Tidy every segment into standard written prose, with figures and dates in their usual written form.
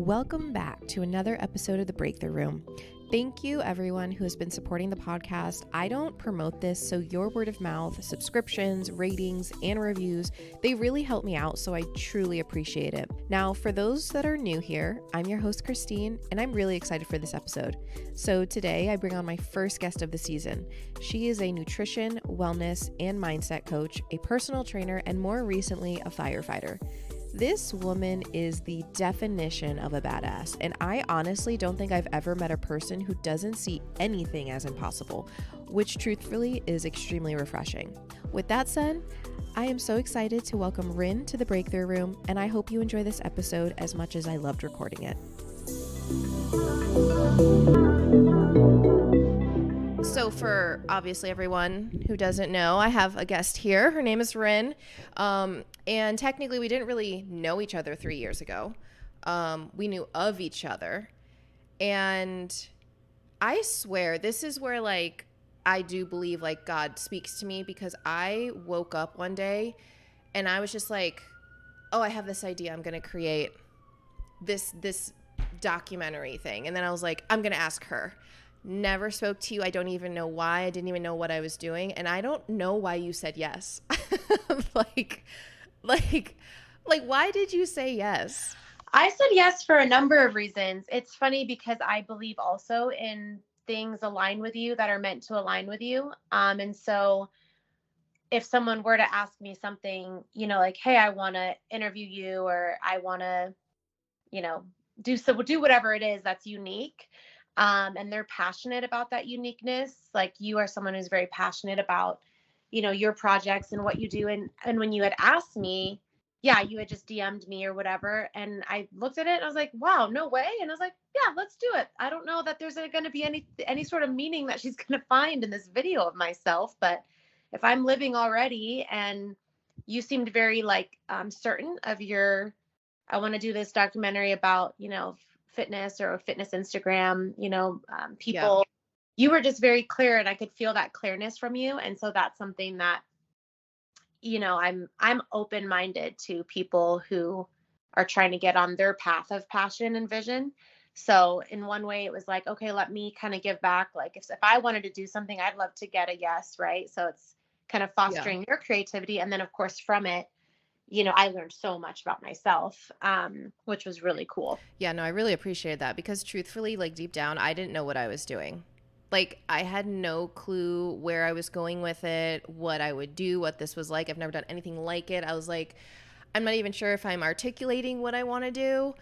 Welcome back to another episode of The Breakthrough Room. Thank you, everyone who has been supporting the podcast. I don't promote this, so your word of mouth, subscriptions, ratings, and reviews, they really help me out, so I truly appreciate it. Now, for those that are new here, I'm your host, Kristine, and I'm really excited for this episode. So today, I bring on my first guest of the season. She is a nutrition, wellness, and mindset coach, a personal trainer, and more recently, a firefighter. This woman is the definition of a badass, and I honestly don't think I've ever met a person who doesn't see anything as impossible, which truthfully is extremely refreshing. With that said, I am so excited to welcome Rin to the Breakthrough Room, and I hope you enjoy this episode as much as I loved recording it. So for obviously everyone who doesn't know, I have a guest here. Her name is Rin. And technically we didn't really know each other 3 years ago. We knew of each other. And I swear this is where I do believe God speaks to me, because I woke up one day and I was just like, oh, I have this idea. I'm going to create this documentary thing. And then I was like, I'm going to ask her. Never spoke to you. I don't even know why. I didn't even know what I was doing. And I don't know why you said yes. Why did you say yes? I said yes for a number of reasons. It's funny because I believe also in things align with you that are meant to align with you. And so if someone were to ask me something, hey, I want to interview you, or I want to, do whatever it is that's unique. And they're passionate about that uniqueness. Like, you are someone who's very passionate about, your projects and what you do. And when you had asked me, yeah, you had just DM'd me or whatever. And I looked at it and I was like, wow, no way. And I was like, yeah, let's do it. I don't know that there's going to be any sort of meaning that she's going to find in this video of myself. But if I'm living already, and you seemed very certain of I want to do this documentary about, fitness or fitness Instagram, people, you were just very clear, and I could feel that clearness from you. And so that's something that, I'm open-minded to people who are trying to get on their path of passion and vision. So in one way it was like, okay, let me kind of give back. Like if I wanted to do something, I'd love to get a yes. Right. So it's kind of fostering your creativity. And then of course from it, I learned so much about myself, which was really cool. Yeah, no, I really appreciated that, because truthfully, deep down, I didn't know what I was doing. I had no clue where I was going with it, what I would do, what this was like. I've never done anything like it. I was like, I'm not even sure if I'm articulating what I want to do.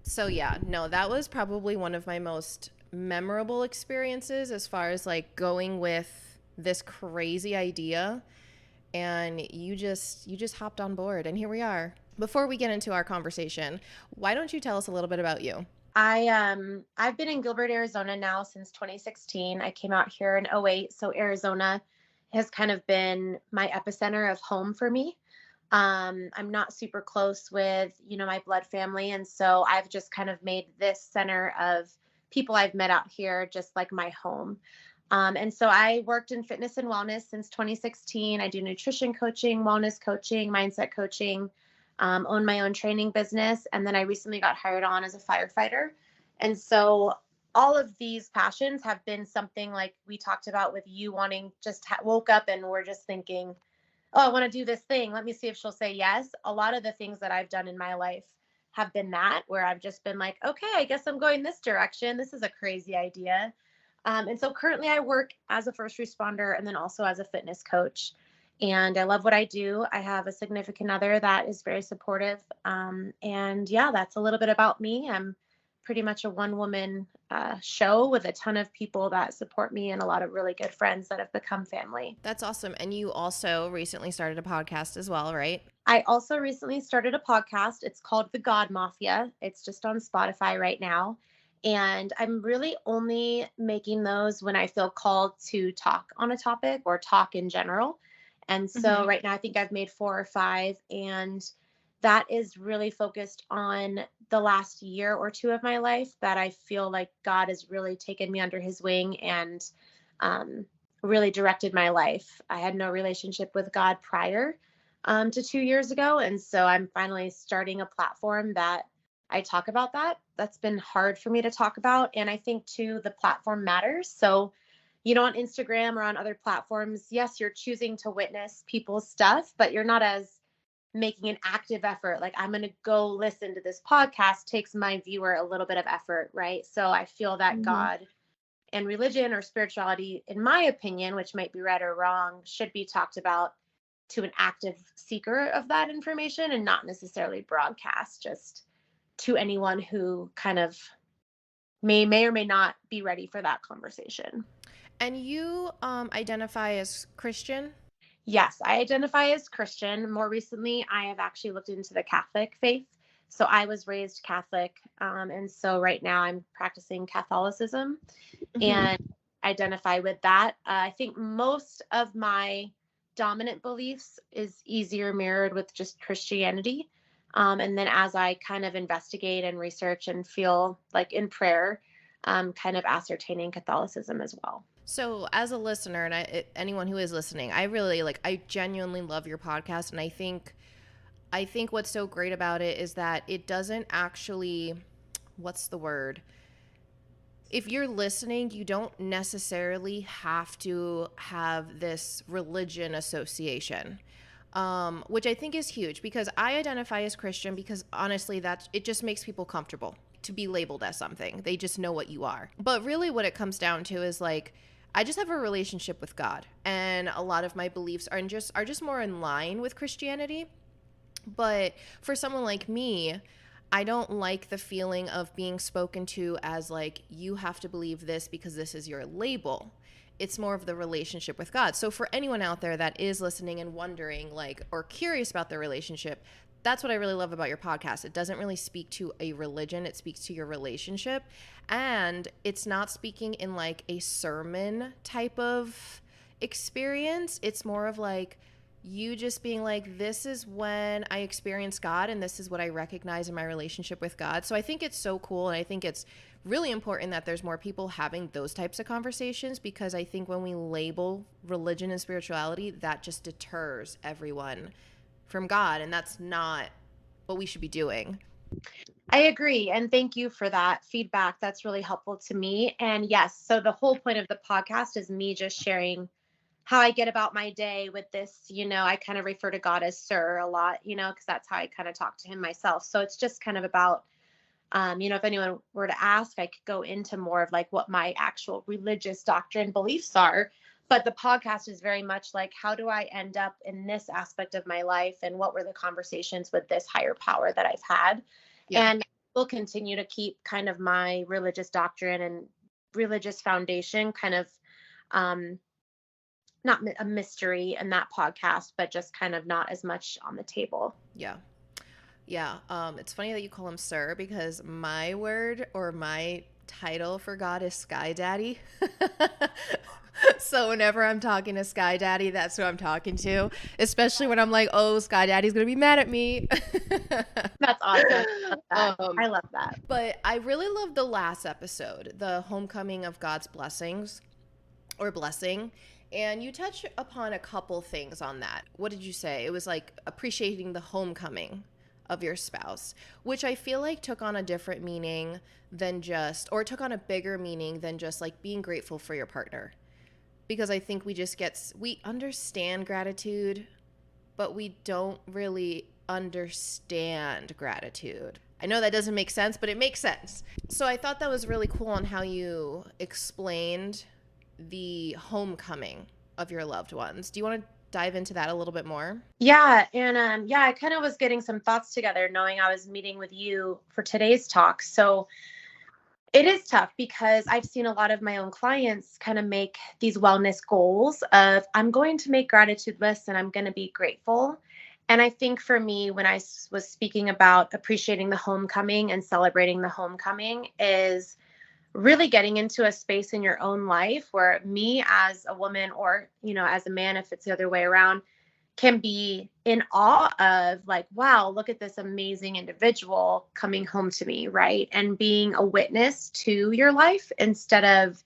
So yeah, no, that was probably one of my most memorable experiences as far as going with this crazy idea. And you just hopped on board, and here we are. Before we get into our conversation, why don't you tell us a little bit about you? I've been in Gilbert, Arizona now since 2016. I came out here in 2008. So Arizona has kind of been my epicenter of home for me. I'm not super close with, my blood family. And so I've just kind of made this center of people I've met out here just like my home. And so I worked in fitness and wellness since 2016. I do nutrition coaching, wellness coaching, mindset coaching, own my own training business. And then I recently got hired on as a firefighter. And so all of these passions have been something like we talked about with you wanting, just woke up and we're just thinking, oh, I want to do this thing. Let me see if she'll say yes. A lot of the things that I've done in my life have been that, where I've just been like, okay, I guess I'm going this direction. This is a crazy idea. And so currently I work as a first responder and then also as a fitness coach. And I love what I do. I have a significant other that is very supportive. And yeah, that's a little bit about me. I'm pretty much a one-woman show with a ton of people that support me and a lot of really good friends that have become family. That's awesome. And you also recently started a podcast as well, right? I also recently started a podcast. It's called The God Mafia. It's just on Spotify right now. And I'm really only making those when I feel called to talk on a topic or talk in general. And so right now I think I've made 4 or 5, and that is really focused on the last year or 2 of my life that I feel like God has really taken me under his wing and really directed my life. I had no relationship with God prior to 2 years ago. And so I'm finally starting a platform that I talk about that. That's been hard for me to talk about. And I think too, the platform matters. So, on Instagram or on other platforms, yes, you're choosing to witness people's stuff, but you're not as making an active effort. Like, I'm going to go listen to this podcast takes my viewer a little bit of effort, right? So I feel that Mm-hmm. God and religion or spirituality, in my opinion, which might be right or wrong, should be talked about to an active seeker of that information and not necessarily broadcast just to anyone who kind of may or may not be ready for that conversation. And you identify as Christian? Yes, I identify as Christian. More recently, I have actually looked into the Catholic faith. So I was raised Catholic. And so right now I'm practicing Catholicism Mm-hmm. and identify with that. I think most of my dominant beliefs is easier mirrored with just Christianity. And then as I kind of investigate and research and feel like in prayer, kind of ascertaining Catholicism as well. So, as a listener, and anyone who is listening, I genuinely love your podcast, and I think what's so great about it is that it doesn't actually, what's the word? If you're listening, you don't necessarily have to have this religion association, which I think is huge because I identify as Christian because honestly, it just makes people comfortable to be labeled as something. They just know what you are. But really, what it comes down to is like, I just have a relationship with God, and a lot of my beliefs are just more in line with Christianity. But for someone like me, I don't like the feeling of being spoken to as like, you have to believe this because this is your label. It's more of the relationship with God. So for anyone out there that is listening and wondering, like, or curious about their relationship, that's what I really love about your podcast. It doesn't really speak to a religion, it speaks to your relationship. And it's not speaking in like a sermon type of experience. It's more of like, you just being like, this is when I experience God and this is what I recognize in my relationship with God. So I think it's so cool. And I think it's really important that there's more people having those types of conversations because I think when we label religion and spirituality, that just deters everyone from God. And that's not what we should be doing. I agree. And thank you for that feedback. That's really helpful to me. And yes, so the whole point of the podcast is me just sharing how I get about my day with this. I kind of refer to God as Sir a lot, because that's how I kind of talk to him myself. So it's just kind of about, if anyone were to ask, I could go into more of like what my actual religious doctrine beliefs are. But the podcast is very much like, how do I end up in this aspect of my life? And what were the conversations with this higher power that I've had? Yeah. And we'll continue to keep kind of my religious doctrine and religious foundation kind of not a mystery in that podcast, but just kind of not as much on the table. Yeah. Yeah. It's funny that you call him Sir because my word or my title for God is Sky Daddy. So whenever I'm talking to Sky Daddy, that's who I'm talking to, especially when I'm like, oh, Sky Daddy's going to be mad at me. That's awesome. I love that. But I really loved the last episode, the homecoming of God's blessings or blessing. And you touch upon a couple things on that. What did you say? It was like appreciating the homecoming of your spouse, which I feel like took on a different meaning than just, or took on a bigger meaning than just like being grateful for your partner. Because I think we understand gratitude, but we don't really understand gratitude. I know that doesn't make sense, but it makes sense. So I thought that was really cool on how you explained the homecoming of your loved ones. Do you want to dive into that a little bit more? Yeah. And yeah, I kind of was getting some thoughts together knowing I was meeting with you for today's talk. So it is tough because I've seen a lot of my own clients kind of make these wellness goals of I'm going to make gratitude lists and I'm going to be grateful. And I think for me, when I was speaking about appreciating the homecoming and celebrating the homecoming is really getting into a space in your own life where me as a woman or, as a man, if it's the other way around, can be in awe of like, wow, look at this amazing individual coming home to me, right? And being a witness to your life instead of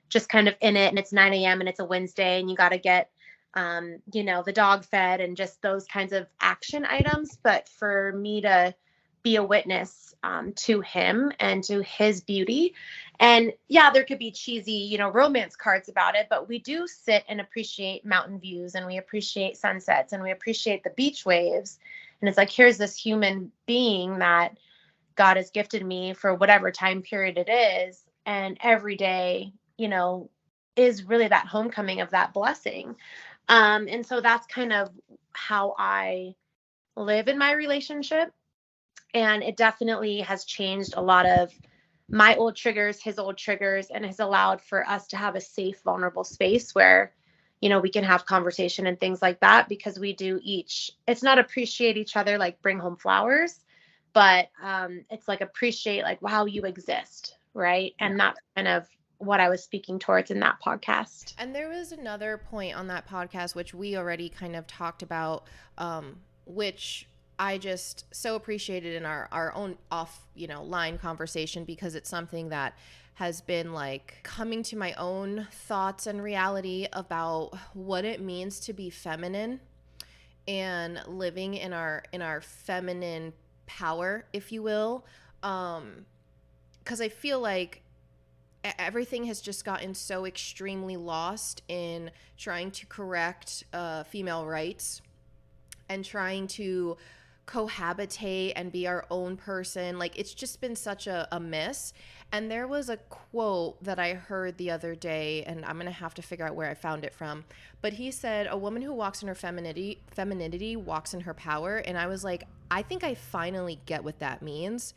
just kind of in it and it's 9 a.m. and it's a Wednesday and you got to get, the dog fed and just those kinds of action items. But for me to be a witness to him and to his beauty. And yeah, there could be cheesy, romance cards about it, but we do sit and appreciate mountain views, and we appreciate sunsets, and we appreciate the beach waves. And it's like, here's this human being that God has gifted me for whatever time period it is. And every day, is really that homecoming of that blessing. And so that's kind of how I live in my relationship. And it definitely has changed a lot of my old triggers, his old triggers, and has allowed for us to have a safe, vulnerable space where, we can have conversation and things like that, because we do each, it's not appreciate each other, like bring home flowers, but it's like appreciate, like, wow, you exist. Right. And that's kind of what I was speaking towards in that podcast. And there was another point on that podcast, which we already kind of talked about, which I just so appreciated in our own off, line conversation, because it's something that has been like coming to my own thoughts and reality about what it means to be feminine and living in our feminine power, if you will. 'Cause I feel like everything has just gotten so extremely lost in trying to correct female rights and trying to cohabitate and be our own person. Like, it's just been such a miss. And there was a quote that I heard the other day, and I'm gonna have to figure out where I found it from, but he said, a woman who walks in her femininity walks in her power. And I was like, I think I finally get what that means.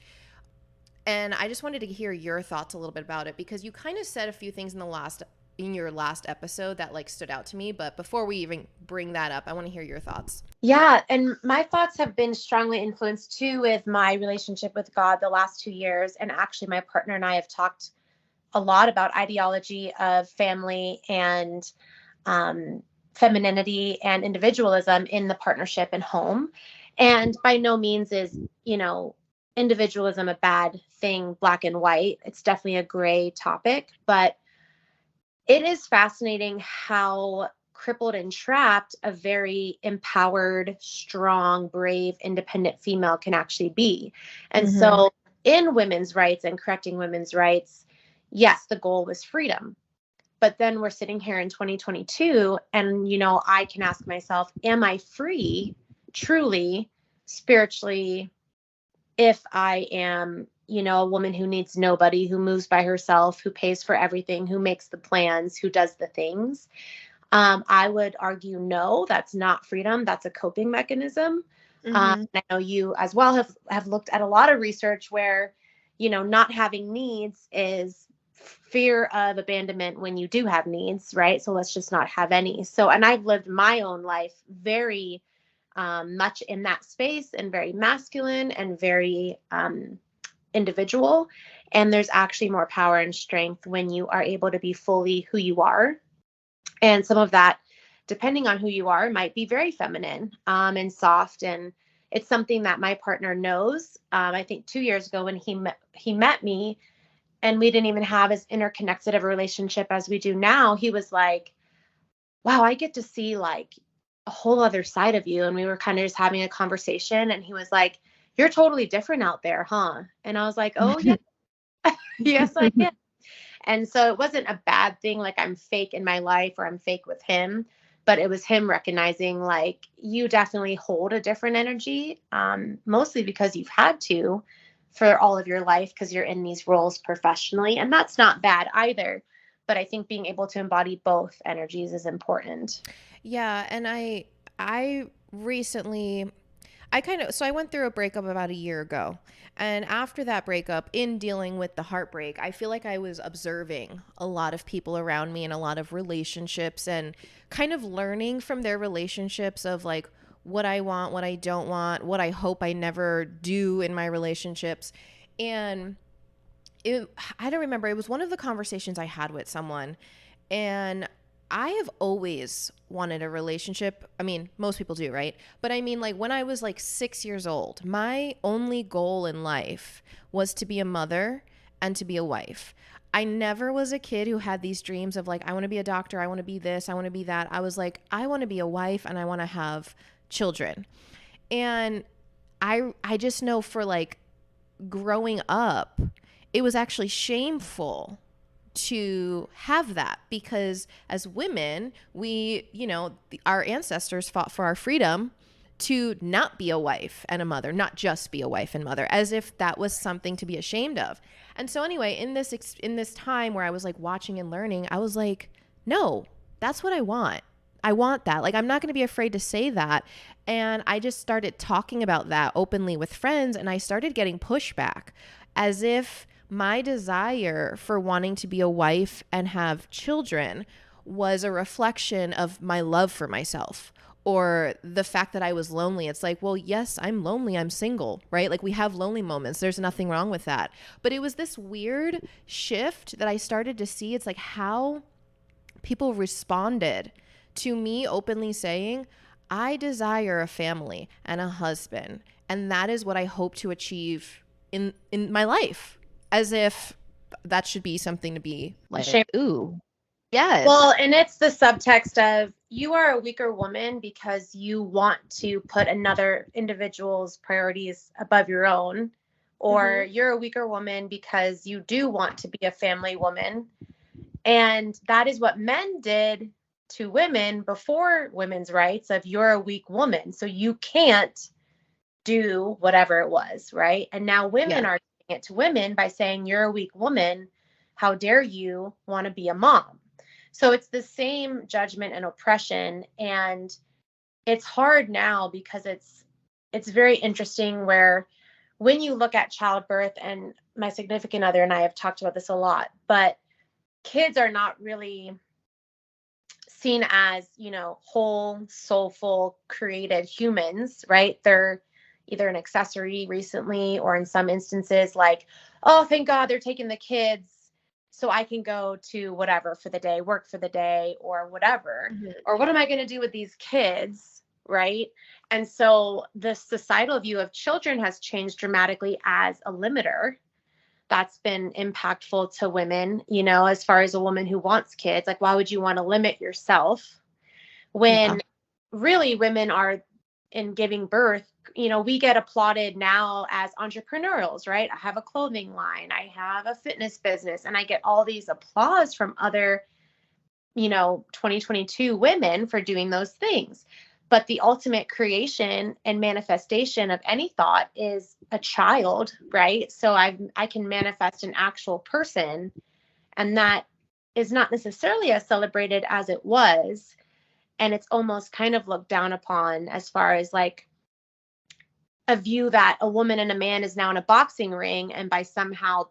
And I just wanted to hear your thoughts a little bit about it, because you kind of said a few things in your last episode that like stood out to me. But before we even bring that up, I want to hear your thoughts. Yeah. And my thoughts have been strongly influenced too with my relationship with God the last 2 years. And actually my partner and I have talked a lot about ideology of family and femininity and individualism in the partnership and home. And by no means is, individualism a bad thing, black and white. It's definitely a gray topic, but it is fascinating how crippled and trapped a very empowered, strong, brave, independent female can actually be. And so in women's rights and correcting women's rights, yes, the goal was freedom. But then we're sitting here in 2022 and, I can ask myself, am I free truly, spiritually, if I am, a woman who needs nobody, who moves by herself, who pays for everything, who makes the plans, who does the things? I would argue, no, that's not freedom. That's a coping mechanism. I know you as well have looked at a lot of research where, not having needs is fear of abandonment when you do have needs, right? So let's just not have any. So, and I've lived my own life very much in that space, and very masculine and very individual. And there's actually more power and strength when you are able to be fully who you are. And some of that, depending on who you are, might be very feminine and soft. And it's something that my partner knows. I think 2 years ago when he met me, and we didn't even have as interconnected of a relationship as we do now, he was like, wow, I get to see like a whole other side of you. And we were kind of just having a conversation, and he was like, you're totally different out there, huh? And I was like, oh yeah, yes, I am. And so it wasn't a bad thing, like I'm fake in my life or I'm fake with him, but it was him recognizing like, you definitely hold a different energy, mostly because you've had to for all of your life, because you're in these roles professionally. And that's not bad either. But I think being able to embody both energies is important. Yeah. And I recently, so I went through a breakup about a year ago. And after that breakup, in dealing with the heartbreak, I feel like I was observing a lot of people around me and a lot of relationships, and kind of learning from their relationships of like what I want, what I don't want, what I hope I never do in my relationships. And I don't remember, it was one of the conversations I had with someone, and I have always wanted a relationship. I mean, most people do, right? But I mean, like when I was like 6 years old, my only goal in life was to be a mother and to be a wife. I never was a kid who had these dreams of like, I want to be a doctor, I want to be this, I want to be that. I was like, I want to be a wife and I want to have children. And I just know for like growing up, it was actually shameful to have that, because as women, we, our ancestors fought for our freedom to not be a wife and a mother, not just be a wife and mother, as if that was something to be ashamed of. And so anyway, in this time where I was like watching and learning, I was like, no, that's what I want. I want that. Like, I'm not going to be afraid to say that. And I just started talking about that openly with friends, and I started getting pushback as if my desire for wanting to be a wife and have children was a reflection of my love for myself, or the fact that I was lonely. It's like, well, yes, I'm lonely. I'm single, right? Like, we have lonely moments. There's nothing wrong with that. But it was this weird shift that I started to see. It's like how people responded to me openly saying, I desire a family and a husband, and that is what I hope to achieve in my life. As if that should be something to be like, Shame. ooh, yes. Well, and it's the subtext of you are a weaker woman because you want to put another individual's priorities above your own, or you're a weaker woman because you do want to be a family woman. And that is what men did to women before women's rights, of you're a weak woman, so you can't do whatever it was, right? And now women are doing it to women by saying, you're a weak woman. How dare you want to be a mom? So it's the same judgment and oppression. And it's hard now because it's very interesting where when you look at childbirth, and my significant other and I have talked about this a lot, but kids are not really seen as, whole, soulful, created humans, right? They're either an accessory recently, or in some instances like, oh, thank God they're taking the kids so I can go to whatever for the day, work for the day, or whatever. Or what am I going to do with these kids, right? And so the societal view of children has changed dramatically as a limiter. That's been impactful to women, as far as a woman who wants kids. Like, why would you want to limit yourself when really women are in giving birth? We get applauded now as entrepreneurials, right? I have a clothing line, I have a fitness business, and I get all these applause from other, 2022 women for doing those things. But the ultimate creation and manifestation of any thought is a child, right? So I can manifest an actual person, and that is not necessarily as celebrated as it was. And it's almost kind of looked down upon as far as like a view that a woman and a man is now in a boxing ring, and by somehow,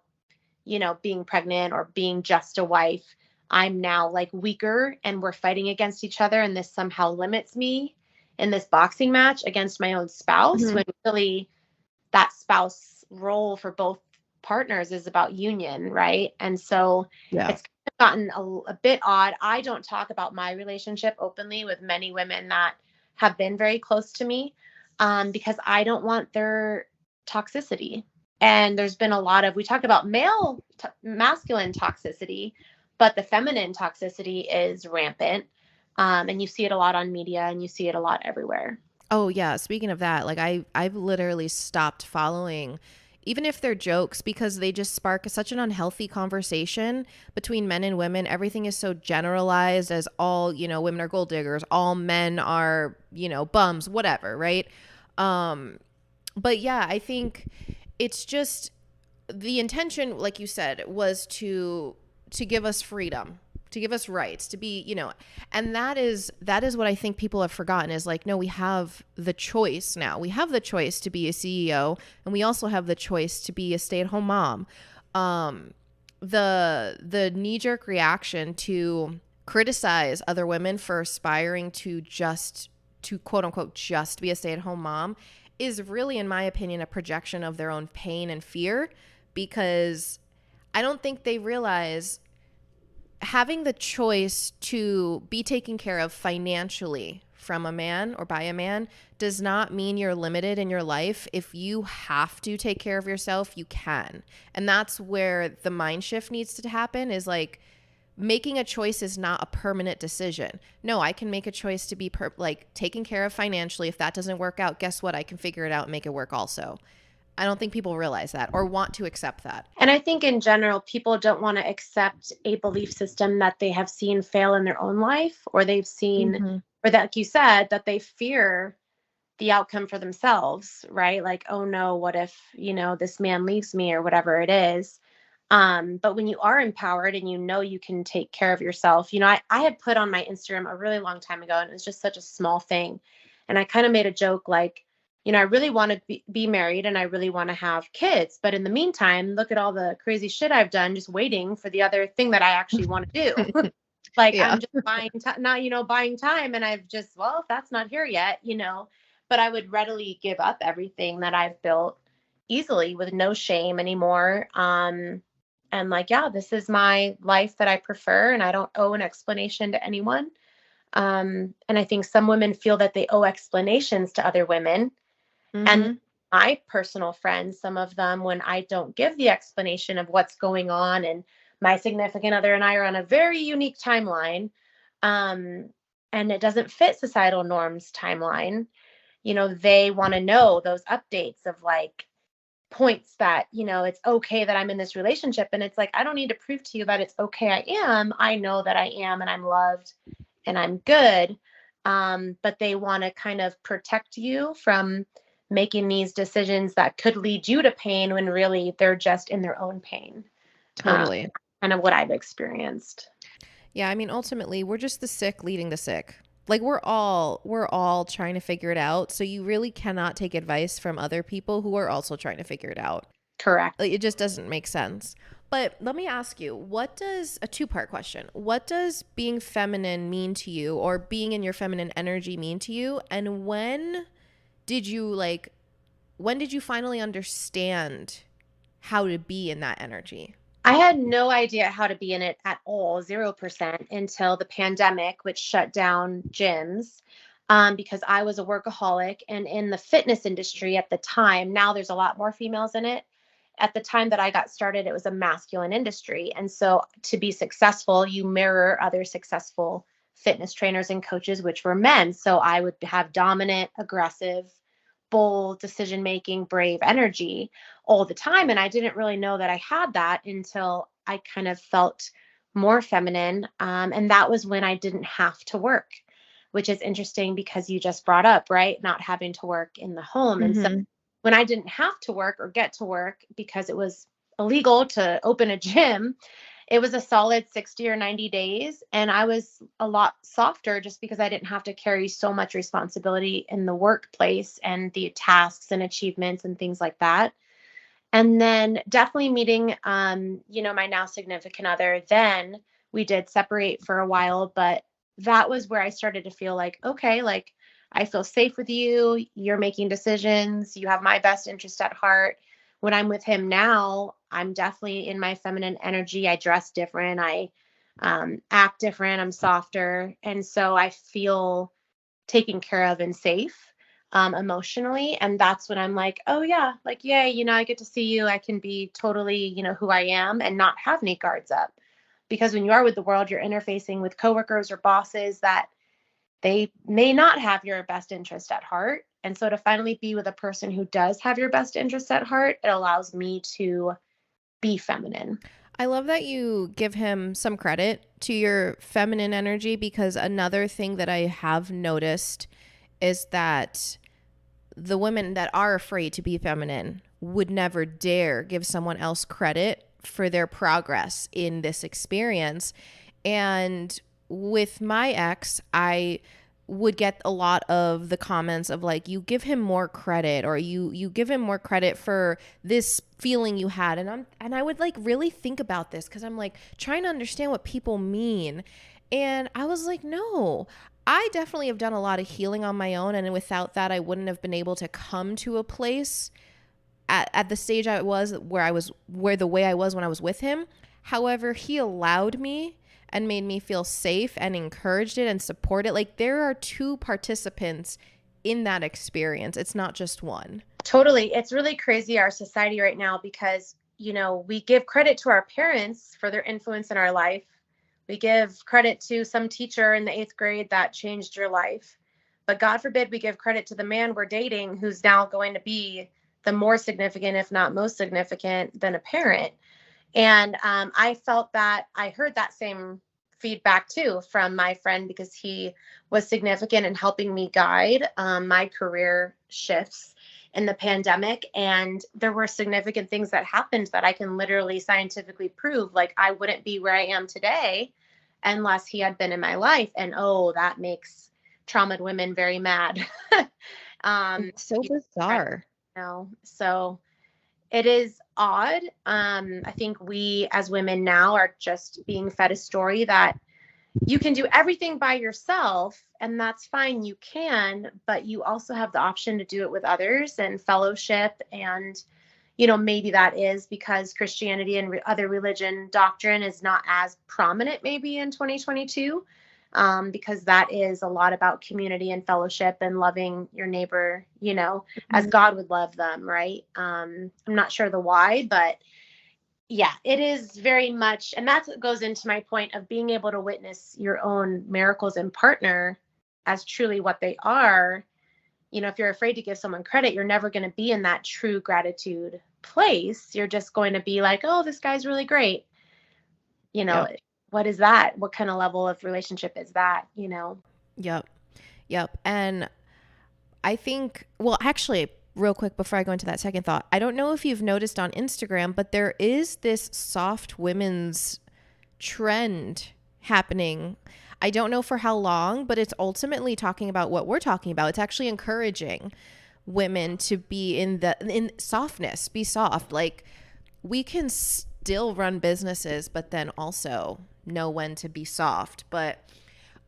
being pregnant or being just a wife, I'm now like weaker and we're fighting against each other, and this somehow limits me in this boxing match against my own spouse, when really that spouse role for both partners is about union, right? And so it's gotten a bit odd. I don't talk about my relationship openly with many women that have been very close to me, because I don't want their toxicity. And there's been a lot of, we talk about masculine toxicity, but the feminine toxicity is rampant. And you see it a lot on media, and you see it a lot everywhere. Oh yeah. Speaking of that, like I've literally stopped following, even if they're jokes, because they just spark such an unhealthy conversation between men and women. Everything is so generalized as all, women are gold diggers, all men are, bums, whatever. Right. But yeah, I think it's just the intention, like you said, was to give us freedom, to give us rights, to be, and that is what I think people have forgotten, is like, no, we have the choice now. We have the choice to be a CEO, and we also have the choice to be a stay-at-home mom. The knee-jerk reaction to criticize other women for aspiring to quote unquote just be a stay-at-home mom is really, in my opinion, a projection of their own pain and fear, because I don't think they realize having the choice to be taken care of financially from a man or by a man does not mean you're limited in your life. If you have to take care of yourself, you can. And that's where the mind shift needs to happen, is like, making a choice is not a permanent decision. No, I can make a choice to be like taken care of financially. If that doesn't work out, guess what? I can figure it out and make it work also. I don't think people realize that or want to accept that. And I think in general, people don't want to accept a belief system that they have seen fail in their own life, or they've seen, or that, like you said, that they fear the outcome for themselves, right? Like, oh no, what if, this man leaves me or whatever it is. But when you are empowered and you can take care of yourself, I had put on my Instagram a really long time ago, and it was just such a small thing. And I kind of made a joke like, I really want to be married and I really want to have kids. But in the meantime, look at all the crazy shit I've done just waiting for the other thing that I actually want to do. Like I'm just buying buying time. And I've just, well, if that's not here yet, but I would readily give up everything that I've built easily with no shame anymore. And like, yeah, this is my life that I prefer, and I don't owe an explanation to anyone. And I think some women feel that they owe explanations to other women. And my personal friends, some of them, when I don't give the explanation of what's going on, and my significant other and I are on a very unique timeline, and it doesn't fit societal norms timeline, they want to know those updates of like points that, it's okay that I'm in this relationship. And it's like, I don't need to prove to you that it's okay. I know that I am, and I'm loved and I'm good. But they want to kind of protect you from making these decisions that could lead you to pain when really they're just in their own pain. Totally. Kind of what I've experienced. Yeah, I mean, ultimately, we're just the sick leading the sick. Like we're all trying to figure it out. So you really cannot take advice from other people who are also trying to figure it out. Correct. Like, it just doesn't make sense. But let me ask you, a two-part question. What does being feminine mean to you, or being in your feminine energy mean to you? And when did you finally understand how to be in that energy? I had no idea how to be in it at all, 0%, until the pandemic, which shut down gyms, because I was a workaholic. And in the fitness industry at the time, now there's a lot more females in it. At the time that I got started, it was a masculine industry. And so to be successful, you mirror other successful fitness trainers and coaches, which were men. So I would have dominant, aggressive, bold, decision-making, brave energy all the time. And I didn't really know that I had that until I kind of felt more feminine. And that was when I didn't have to work, which is interesting because you just brought up, right? Not having to work in the home. And so when I didn't have to work or get to work because it was illegal to open a gym, it was a solid 60 or 90 days. And I was a lot softer just because I didn't have to carry so much responsibility in the workplace and the tasks and achievements and things like that. And then definitely meeting, my now significant other, then we did separate for a while, but that was where I started to feel like, okay, like I feel safe with you. You're making decisions. You have my best interest at heart. When I'm with him now, I'm definitely in my feminine energy. I dress different. I act different. I'm softer. And so I feel taken care of and safe emotionally. And that's when I'm like, oh yeah, like, yay, I get to see you. I can be totally, who I am and not have any guards up. Because when you are with the world, you're interfacing with coworkers or bosses that they may not have your best interest at heart. And so to finally be with a person who does have your best interest at heart, it allows me to be feminine. I love that you give him some credit to your feminine energy, because another thing that I have noticed is that the women that are afraid to be feminine would never dare give someone else credit for their progress in this experience. And with my ex, I would get a lot of the comments of like, you give him more credit, or you give him more credit for this feeling you had. And I would like really think about this, because I'm like trying to understand what people mean. And I was like, no, I definitely have done a lot of healing on my own. And without that, I wouldn't have been able to come to a place at the stage I was where the way I was when I was with him. However, he allowed me and made me feel safe and encouraged it and supported. Like, there are two participants in that experience. It's not just one. Totally. It's really crazy, our society right now, because, we give credit to our parents for their influence in our life. We give credit to some teacher in the 8th grade that changed your life. But God forbid we give credit to the man we're dating who's now going to be the more significant, if not most significant, than a parent. And I felt that I heard that same feedback too from my friend, because he was significant in helping me guide my career shifts in the pandemic. And there were significant things that happened that I can literally scientifically prove. Like, I wouldn't be where I am today unless he had been in my life. And oh, that makes traumatized women very mad. It's so bizarre. So it is odd. I think we as women now are just being fed a story that you can do everything by yourself, and that's fine. You can, but you also have the option to do it with others and fellowship. And, maybe that is because Christianity and other religion doctrine is not as prominent maybe in 2022. Because that is a lot about community and fellowship and loving your neighbor, as God would love them, right? I'm not sure the why, but yeah, it is very much, and that goes into my point of being able to witness your own miracles and partner as truly what they are. If you're afraid to give someone credit, you're never going to be in that true gratitude place. You're just going to be like, oh, this guy's really great. Yeah. What is that? What kind of level of relationship is that, Yep. And I think, well, actually, real quick before I go into that second thought, I don't know if you've noticed on Instagram, but there is this soft women's trend happening. I don't know for how long, but it's ultimately talking about what we're talking about. It's actually encouraging women to be in softness, be soft. Like, we can still run businesses, but then also know when to be soft. But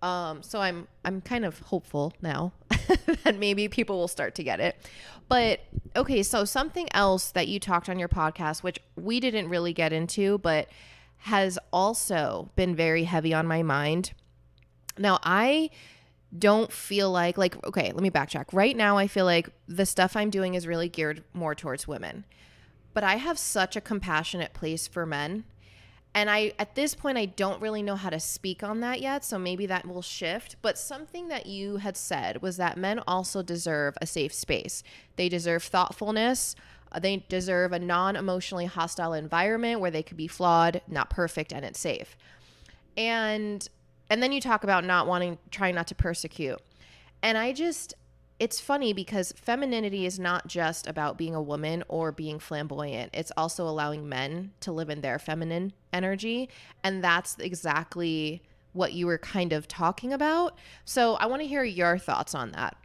so I'm kind of hopeful now that maybe people will start to get it. But okay, so something else that you talked on your podcast, which we didn't really get into, but has also been very heavy on my mind. Now, I don't feel like, okay, let me backtrack. Right now, I feel like the stuff I'm doing is really geared more towards women. But I have such a compassionate place for men. And at this point, I don't really know how to speak on that yet. So maybe that will shift. But something that you had said was that men also deserve a safe space. They deserve thoughtfulness. They deserve a non-emotionally hostile environment where they could be flawed, not perfect, and it's safe. And then you talk about trying not to persecute. And it's funny because femininity is not just about being a woman or being flamboyant. It's also allowing men to live in their feminine energy. And that's exactly what you were kind of talking about. So I want to hear your thoughts on that.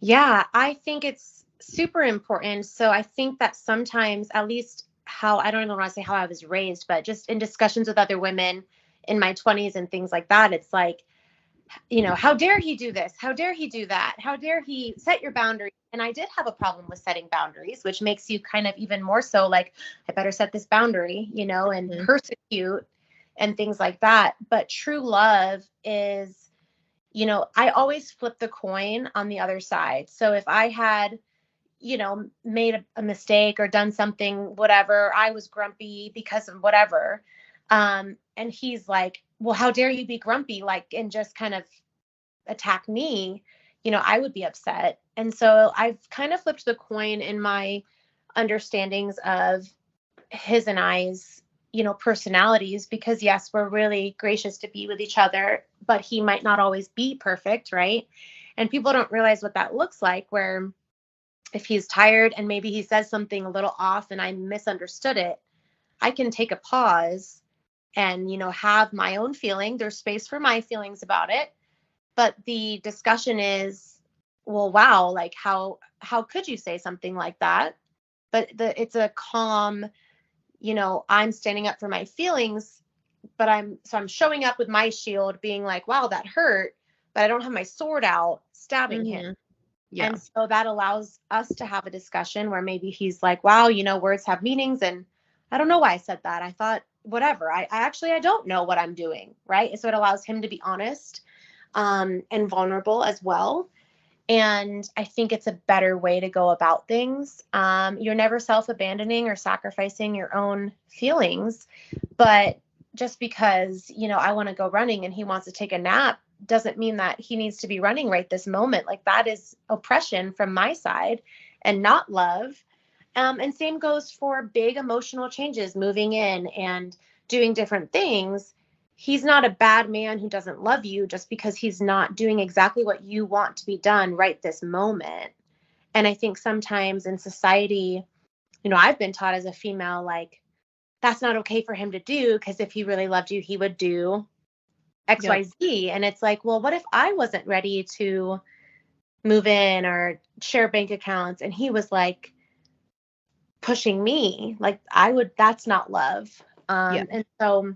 Yeah, I think it's super important. So I think that sometimes, at least I don't even want to say how I was raised, but just in discussions with other women in my 20s and things like that, it's like, how dare he do this? How dare he do that? How dare he set your boundaries? And I did have a problem with setting boundaries, which makes you kind of even more so like, I better set this boundary, and persecute and things like that. But true love is, I always flip the coin on the other side. So if I had, made a mistake or done something, whatever, I was grumpy because of whatever. And he's like, well, how dare you be grumpy? And just kind of attack me, I would be upset. And so I've kind of flipped the coin in my understandings of his and I's, personalities, because yes, we're really gracious to be with each other, but he might not always be perfect. Right. And people don't realize what that looks like, where if he's tired and maybe he says something a little off and I misunderstood it, I can take a pause and, have my own feeling. There's space for my feelings about it. But the discussion is, well, wow, like how could you say something like that? But it's a calm, I'm standing up for my feelings, but I'm showing up with my shield being like, wow, that hurt, but I don't have my sword out stabbing him. Yeah. And so that allows us to have a discussion where maybe he's like, wow, words have meanings. And I don't know why I said that. I thought, whatever. I don't know what I'm doing. Right. So it allows him to be honest and vulnerable as well. And I think it's a better way to go about things. You're never self-abandoning or sacrificing your own feelings, but just because, I want to go running and he wants to take a nap doesn't mean that he needs to be running right this moment. Like, that is oppression from my side and not love. And same goes for big emotional changes, moving in and doing different things. He's not a bad man who doesn't love you just because he's not doing exactly what you want to be done right this moment. And I think sometimes in society, I've been taught as a female, like, that's not okay for him to do, because if he really loved you, he would do XYZ. Yep. And it's like, well, what if I wasn't ready to move in or share bank accounts and he was like pushing me? Like, that's not love. And so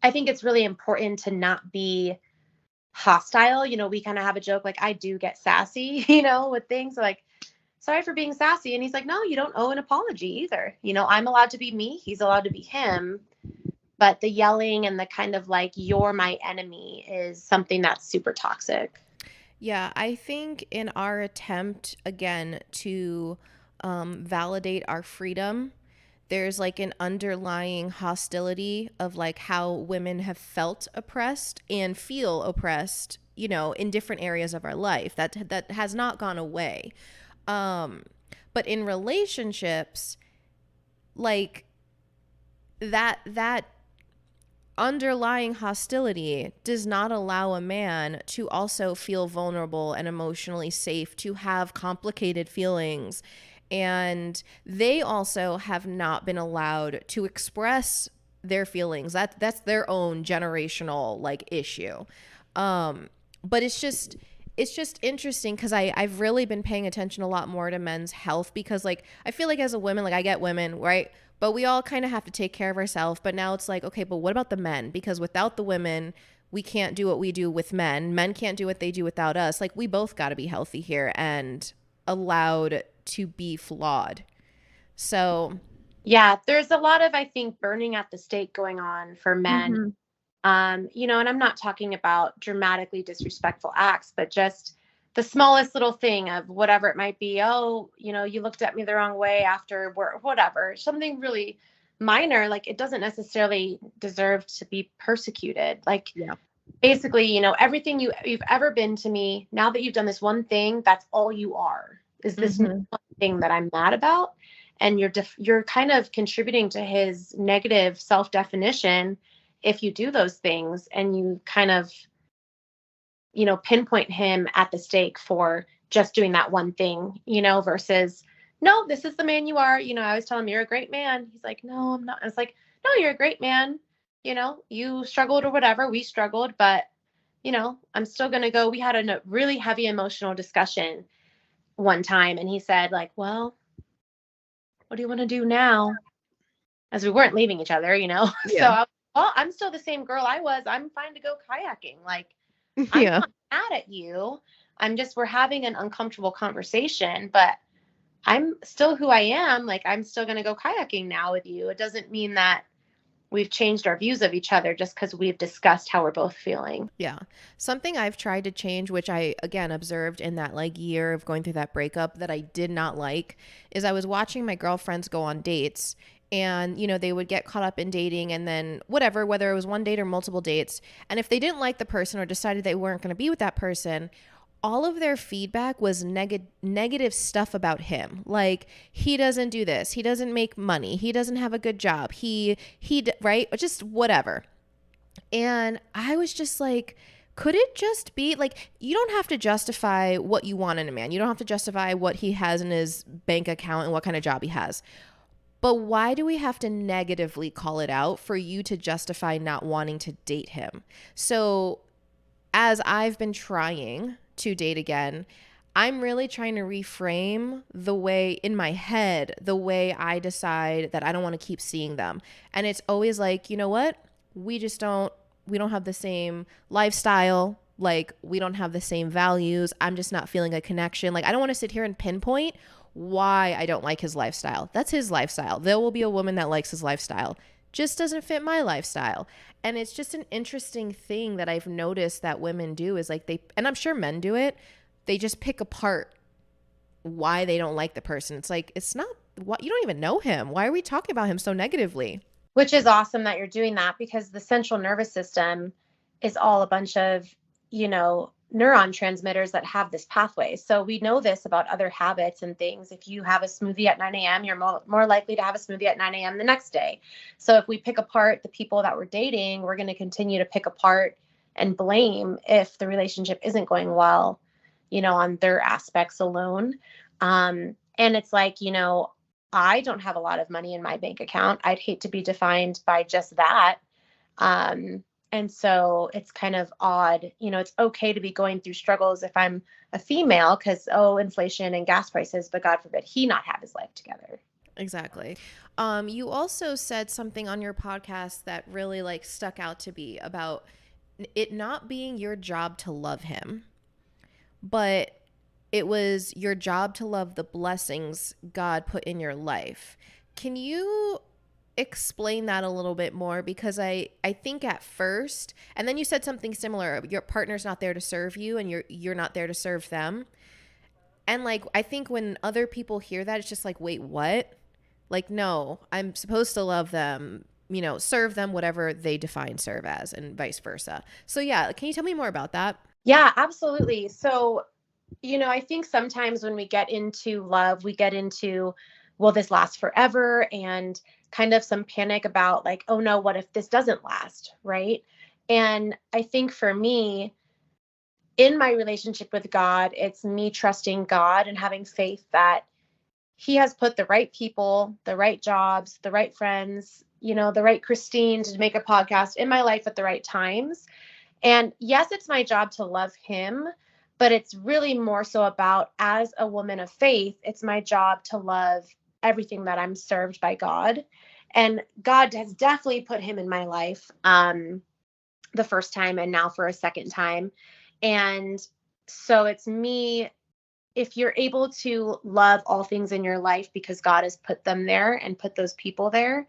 I think it's really important to not be hostile. We kind of have a joke, like, I do get sassy, with things like, sorry for being sassy. And he's like, no, you don't owe an apology either. I'm allowed to be me. He's allowed to be him. But the yelling and the kind of like, you're my enemy is something that's super toxic. Yeah, I think in our attempt, again, to validate our freedom, there's like an underlying hostility of like how women have felt oppressed and feel oppressed, in different areas of our life. That has not gone away. But in relationships, like that underlying hostility does not allow a man to also feel vulnerable and emotionally safe, to have complicated feelings. And they also have not been allowed to express their feelings. That's their own generational like issue. But it's just interesting because I've really been paying attention a lot more to men's health, because like I feel like as a woman, like I get women, right? But we all kind of have to take care of ourselves. But now it's like, okay, but what about the men? Because without the women, we can't do what we do with men. Men can't do what they do without us. Like, we both got to be healthy here and allowed to be flawed. So yeah, there's a lot of, I think, burning at the stake going on for men. Mm-hmm. And I'm not talking about dramatically disrespectful acts, but just the smallest little thing of whatever it might be. Oh, you looked at me the wrong way after work, whatever, something really minor. Like, it doesn't necessarily deserve to be persecuted. Like, basically, everything you've ever been to me, now that you've done this one thing, that's all you are, is this one thing that I'm mad about. And you're kind of contributing to his negative self-definition if you do those things, and you kind of, pinpoint him at the stake for just doing that one thing, versus, no, this is the man you are. I always tell him, you're a great man. He's like, no, I'm not. And it's like, no, you're a great man. You struggled or whatever. We struggled, but, I'm still going to go. We had a really heavy emotional discussion one time. And he said, like, well, what do you want to do now? As we weren't leaving each other, So I'm still the same girl I was. I'm fine to go kayaking. Like, I'm not mad at you. We're having an uncomfortable conversation, but I'm still who I am. Like, I'm still going to go kayaking now with you. It doesn't mean that we've changed our views of each other just because we've discussed how we're both feeling. Yeah. Something I've tried to change, which I, again, observed in that like year of going through that breakup that I did not like, is I was watching my girlfriends go on dates. And, they would get caught up in dating and then whatever, whether it was one date or multiple dates. And if they didn't like the person or decided they weren't going to be with that person, all of their feedback was negative stuff about him. Like, he doesn't do this. He doesn't make money. He doesn't have a good job. Right? Just whatever. And I was just like, could it just be like, you don't have to justify what you want in a man. You don't have to justify what he has in his bank account and what kind of job he has. But why do we have to negatively call it out for you to justify not wanting to date him? So as I've been trying to date again, I'm really trying to reframe the way in my head, the way I decide that I don't want to keep seeing them. And it's always like, you know what? We don't have the same lifestyle. Like, we don't have the same values. I'm just not feeling a connection. Like, I don't want to sit here and pinpoint why I don't like his lifestyle. That's his lifestyle. There will be a woman that likes his lifestyle. Just doesn't fit my lifestyle. And it's just an interesting thing that I've noticed that women do is like and I'm sure men do it, they just pick apart why they don't like the person. It's like, it's not what, you don't even know him. Why are we talking about him so negatively? Which is awesome that you're doing that, because the central nervous system is all a bunch of, neuron transmitters that have this pathway. So we know this about other habits and things. If you have a smoothie at 9 a.m., you're more likely to have a smoothie at 9 a.m. the next day. So if we pick apart the people that we're dating, we're going to continue to pick apart and blame if the relationship isn't going well, on their aspects alone. And it's like, I don't have a lot of money in my bank account. I'd hate to be defined by just that. And so it's kind of odd, it's okay to be going through struggles if I'm a female, because, inflation and gas prices, but God forbid he not have his life together. Exactly. You also said something on your podcast that really like stuck out to me about it not being your job to love him, but it was your job to love the blessings God put in your life. Can you explain that a little bit more? Because I think at first, and then you said something similar, your partner's not there to serve you and you're not there to serve them. And like, I think when other people hear that, it's just like, wait, what? Like, no, I'm supposed to love them, serve them, whatever they define serve as, and vice versa. So yeah, can you tell me more about that? Yeah, absolutely. So, I think sometimes when we get into love, we get into, will this last forever? And kind of some panic about like, oh no, what if this doesn't last? Right. And I think for me, in my relationship with God, it's me trusting God and having faith that he has put the right people, the right jobs, the right friends, the right Kristine to make a podcast in my life at the right times. And yes, it's my job to love him, but it's really more so about, as a woman of faith, it's my job to love everything that I'm served by God. And God has definitely put him in my life the first time and now for a second time. And so it's me, if you're able to love all things in your life because God has put them there and put those people there,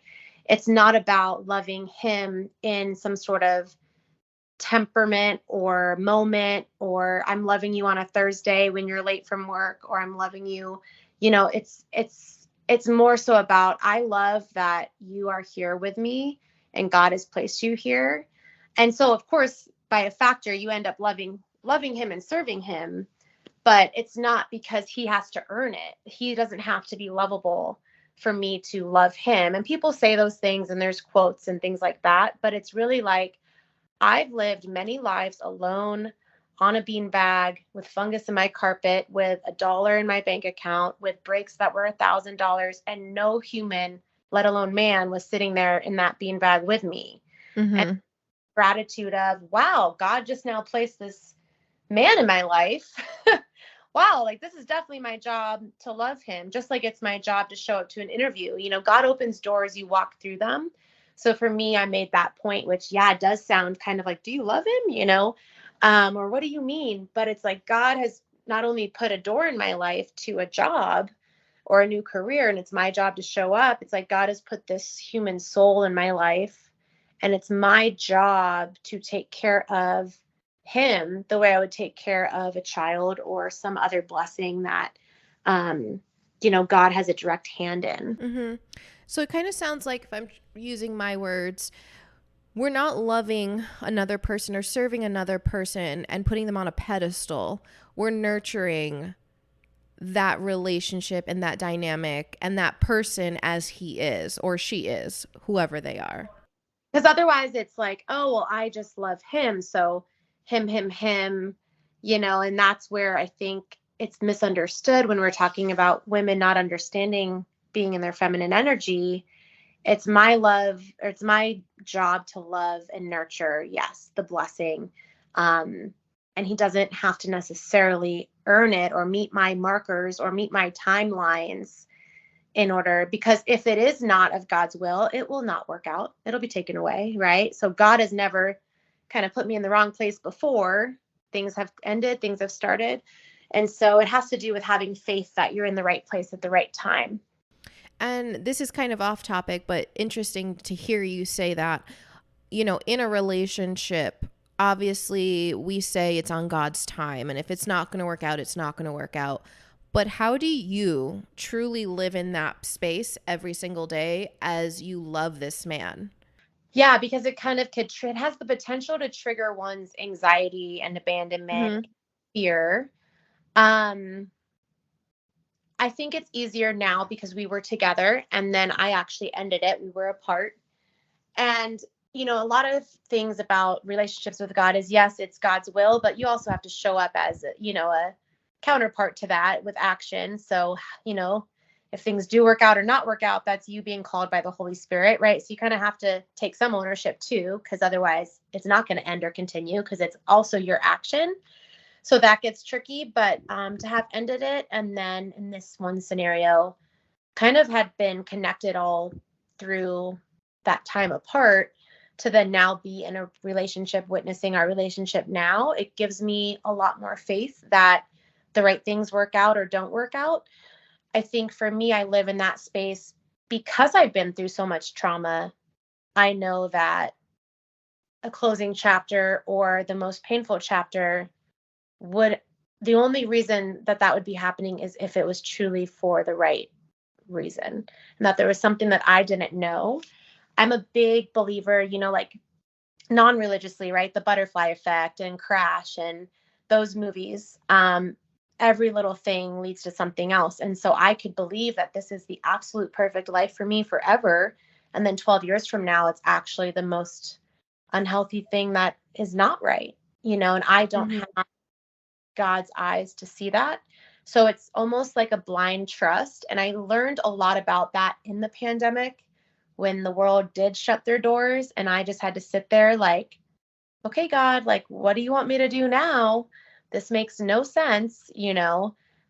it's not about loving him in some sort of temperament or moment, or I'm loving you on a Thursday when you're late from work, or I'm loving you, it's more so about, I love that you are here with me and God has placed you here. And so of course, by a factor, you end up loving him and serving him, but it's not because he has to earn it. He doesn't have to be lovable for me to love him. And people say those things and there's quotes and things like that, but it's really like, I've lived many lives alone on a beanbag with fungus in my carpet, with $1 in my bank account, with breaks that were $1,000, and no human, let alone man, was sitting there in that beanbag with me. Mm-hmm. And gratitude of, wow, God just now placed this man in my life. Wow, like this is definitely my job to love him, just like it's my job to show up to an interview. God opens doors, you walk through them. So for me, I made that point, which, yeah, it does sound kind of like, do you love him? Or what do you mean? But it's like, God has not only put a door in my life to a job or a new career, and it's my job to show up. It's like God has put this human soul in my life, and it's my job to take care of him the way I would take care of a child or some other blessing that, God has a direct hand in. Mm-hmm. So it kind of sounds like, if I'm using my words, we're not loving another person or serving another person and putting them on a pedestal. We're nurturing that relationship and that dynamic and that person as he is or she is, whoever they are. Because otherwise it's like, oh, well, I just love him. So him, and that's where I think it's misunderstood when we're talking about women not understanding being in their feminine energy. It's my love, or it's my job to love and nurture, yes, the blessing. And he doesn't have to necessarily earn it or meet my markers or meet my timelines in order, because if it is not of God's will, it will not work out. It'll be taken away, right? So God has never kind of put me in the wrong place before. Things have ended, things have started. And so it has to do with having faith that you're in the right place at the right time. And this is kind of off topic, but interesting to hear you say that, in a relationship, obviously we say it's on God's time. And if it's not going to work out, it's not going to work out. But how do you truly live in that space every single day as you love this man? Yeah, because it kind of it has the potential to trigger one's anxiety and abandonment, Mm-hmm. fear. Um, I think it's easier now because we were together and then I actually ended it. We were apart. And, a lot of things about relationships with God is yes, it's God's will, but you also have to show up as, a counterpart to that with action. So, you know, if things do work out or not work out, that's you being called by the Holy Spirit, right? So you kind of have to take some ownership too, because otherwise it's not going to end or continue because it's also your action. So that gets tricky. But to have ended it and then in this one scenario, kind of had been connected all through that time apart to then now be in a relationship, witnessing our relationship now, it gives me a lot more faith that the right things work out or don't work out. I think for me, I live in that space because I've been through so much trauma. I know that a closing chapter or the most painful chapter would, the only reason that that would be happening is if it was truly for the right reason and that there was something that I didn't know. I'm a big believer, like non-religiously, right? The Butterfly Effect and Crash and those movies. Every little thing leads to something else. And so I could believe that this is the absolute perfect life for me forever. And then 12 years from now, it's actually the most unhealthy thing that is not right, and I don't Mm-hmm. have God's eyes to see that. So it's almost like a blind trust. And I learned a lot about that in the pandemic when the world did shut their doors. And I just had to sit there like, okay, God, like, what do you want me to do now? This makes no sense,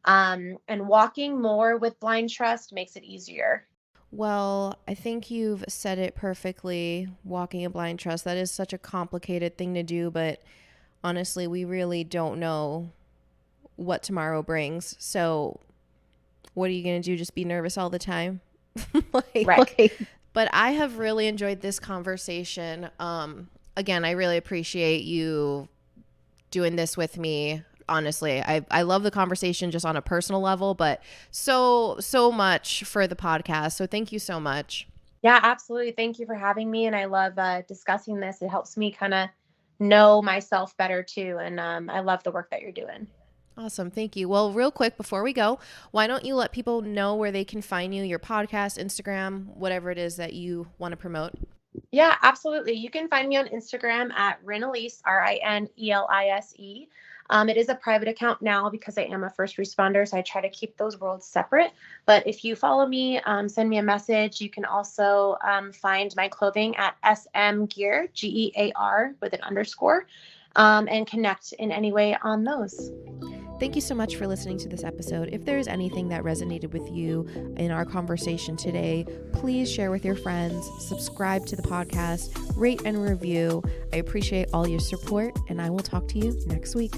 and walking more with blind trust makes it easier. Well, I think you've said it perfectly. Walking a blind trust, that is such a complicated thing to do, but honestly, we really don't know what tomorrow brings. So, what are you going to do? Just be nervous all the time? Right. But I have really enjoyed this conversation. Again, I really appreciate you doing this with me. Honestly, I love the conversation just on a personal level, but so much for the podcast. So thank you so much. Yeah, absolutely. Thank you for having me. And I love discussing this. It helps me kind of know myself better too. And I love the work that you're doing. Awesome. Thank you. Well, real quick before we go, why don't you let people know where they can find you, your podcast, Instagram, whatever it is that you want to promote? Yeah, absolutely. You can find me on Instagram at Rinelise, Rinelise. It is a private account now because I am a first responder, so I try to keep those worlds separate. But if you follow me, send me a message. You can also find my clothing at SM Gear, GEAR with an underscore, and connect in any way on those. Thank you so much for listening to this episode. If there's anything that resonated with you in our conversation today, please share with your friends, subscribe to the podcast, rate and review. I appreciate all your support, and I will talk to you next week.